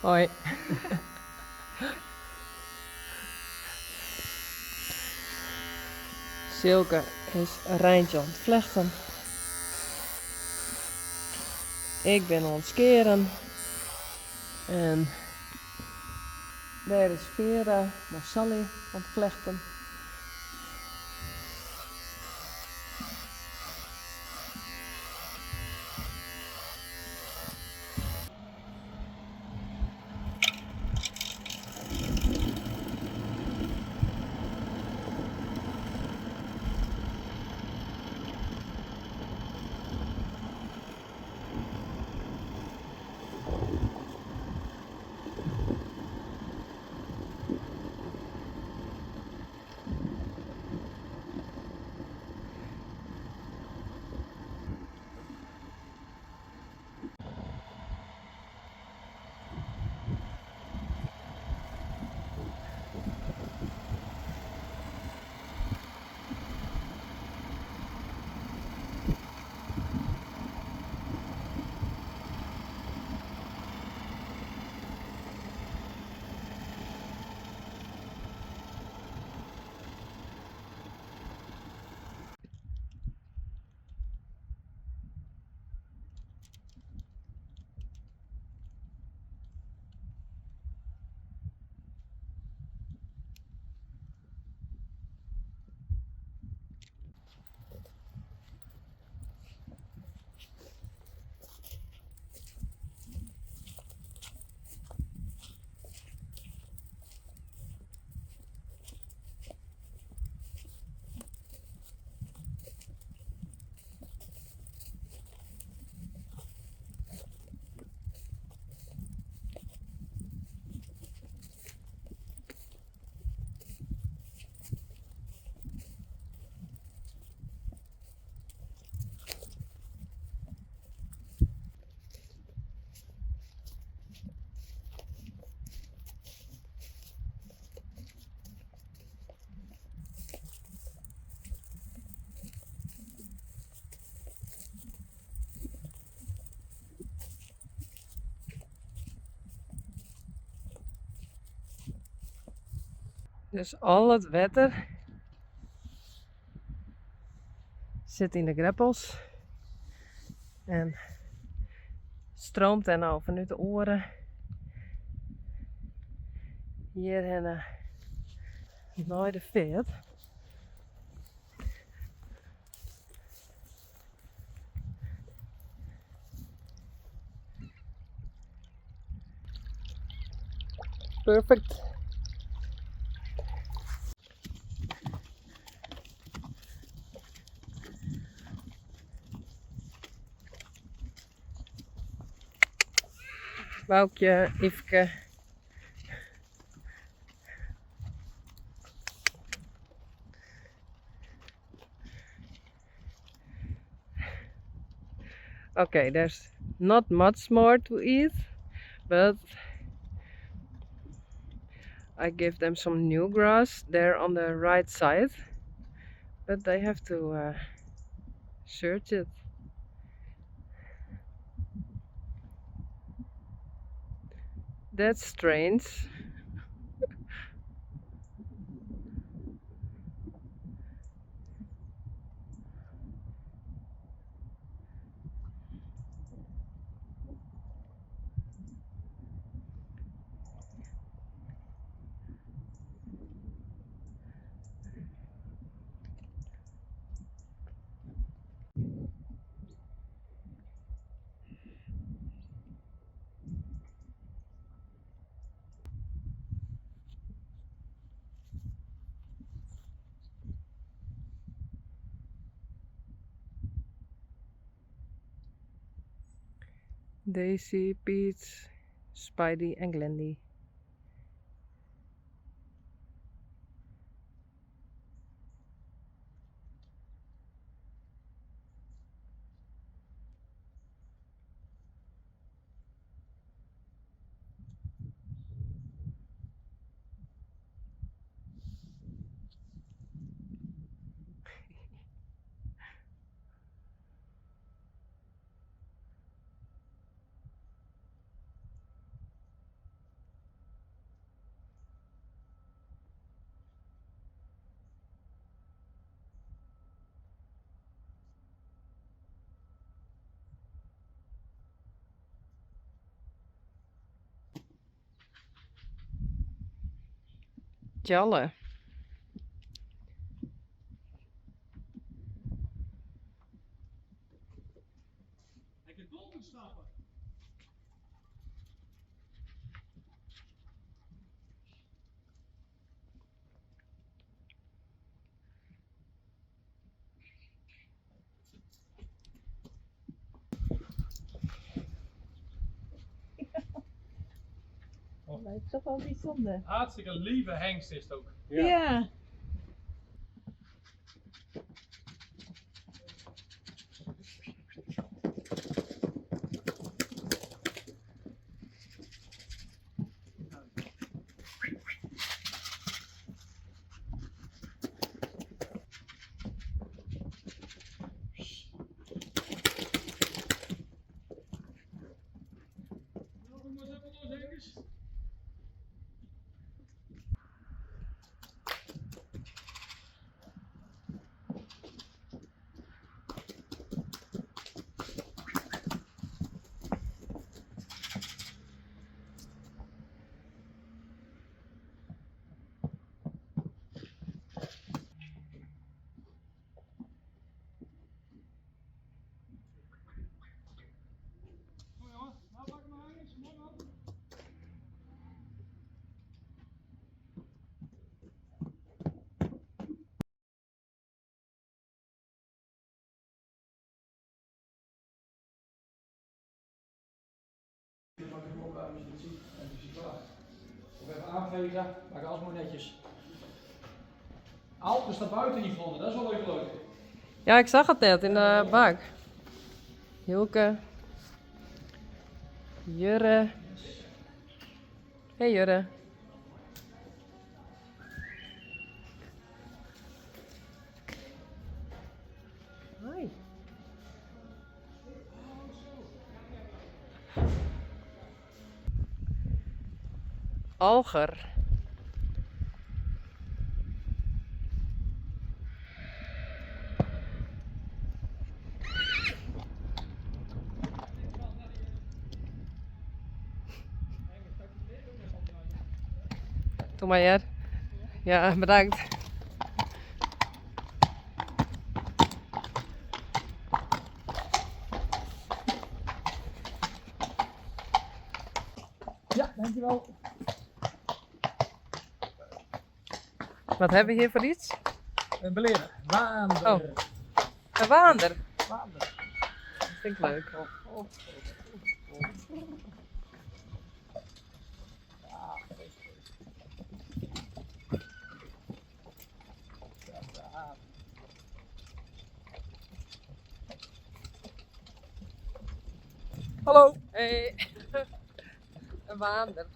Hoi. Silke is Rijntje aan het vlechten. Ik ben aan het skeren. En daar is Vera naar Sally aan het vlechten. Dus al het water zit in de greppels en stroomt er nou vanuit de oren hierheen naar de veert. Perfect. Woukje, Yveske. Okay, there's not much more to eat, but I give them some new grass there on the right side, but they have to search it. That's strange. Daisy, Pete, Spidey en Glendy. Tjalle. Ik kan dolken stappen. Dat is toch wel bijzonder. Hartstikke lieve hengst is het ook. Ja. Pak ik hem ook uit als je het ziet. En is hij klaar. Of even aanvegen, maak alles maar netjes. Alpen staat buiten die vonden, dat is wel even leuk. Ja, ik zag het net in de bak. Hilke. Jurre. Hey Jurre. Hoi. Alger. Doe maar, Jer. Ja, bedankt. Ja, dankjewel. Wat hebben we hier voor iets? Een beleren. Waander. Oh. Een waander. Waander. Dat vind ik leuk. Hallo. Hey. Een waander.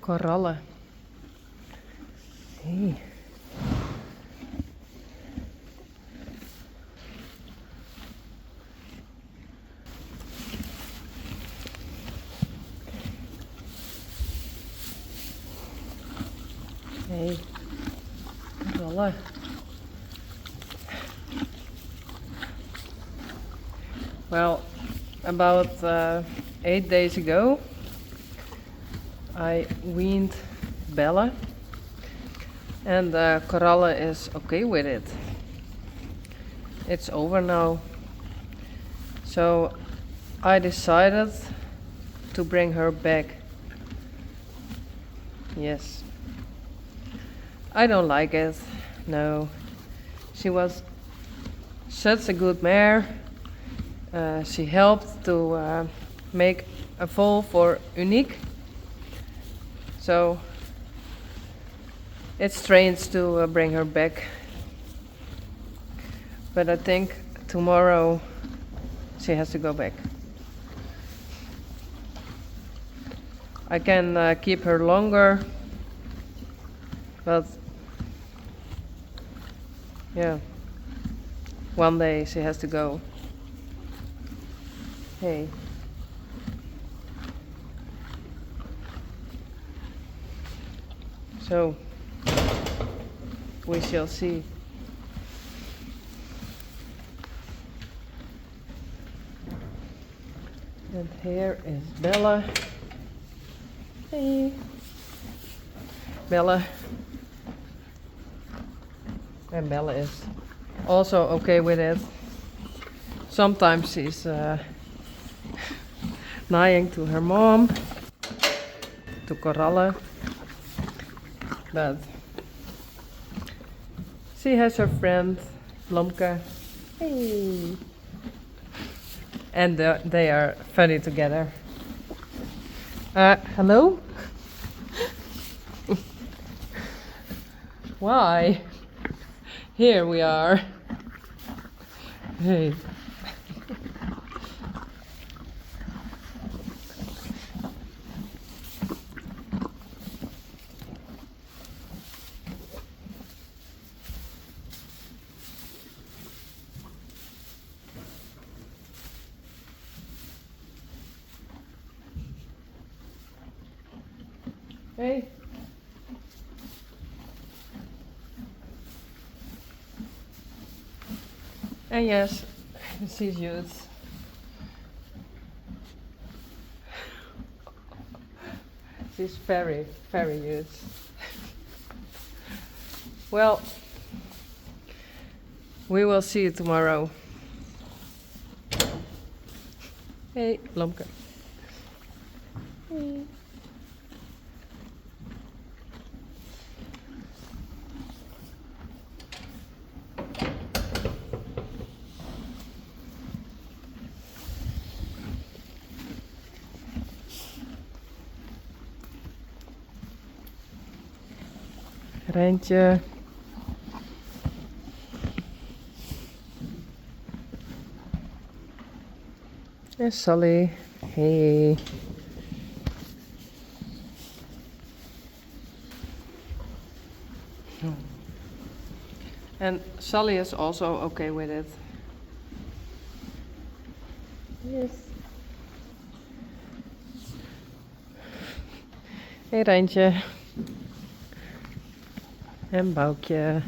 Korallen. Hey. Hey. Korallen. Well, about 8 days ago, I weaned Bella, and Coralle is okay with it. It's over now. So I decided to bring her back. Yes. I don't like it. No. She was such a good mare. She helped to make a foal for Unique. So it's strange to bring her back. But I think tomorrow she has to go back. I can keep her longer, but yeah, one day she has to go. Hey. So we shall see. And here is Bella. Hey. Bella. And Bella is also okay with it. Sometimes she's lying to her mom, to Coralle. But she has her friend Blomke. Hey. And they are funny together. Hello? Why? Here we are. Hey. Hey. And yes, she's youth. She's very, very youth. Well, we will see you tomorrow. Hey, Blomke. Hey. Rijntje. En Sally. Hey. And Sally is also okay with it. Yes. Hey Rijntje. En Boukje.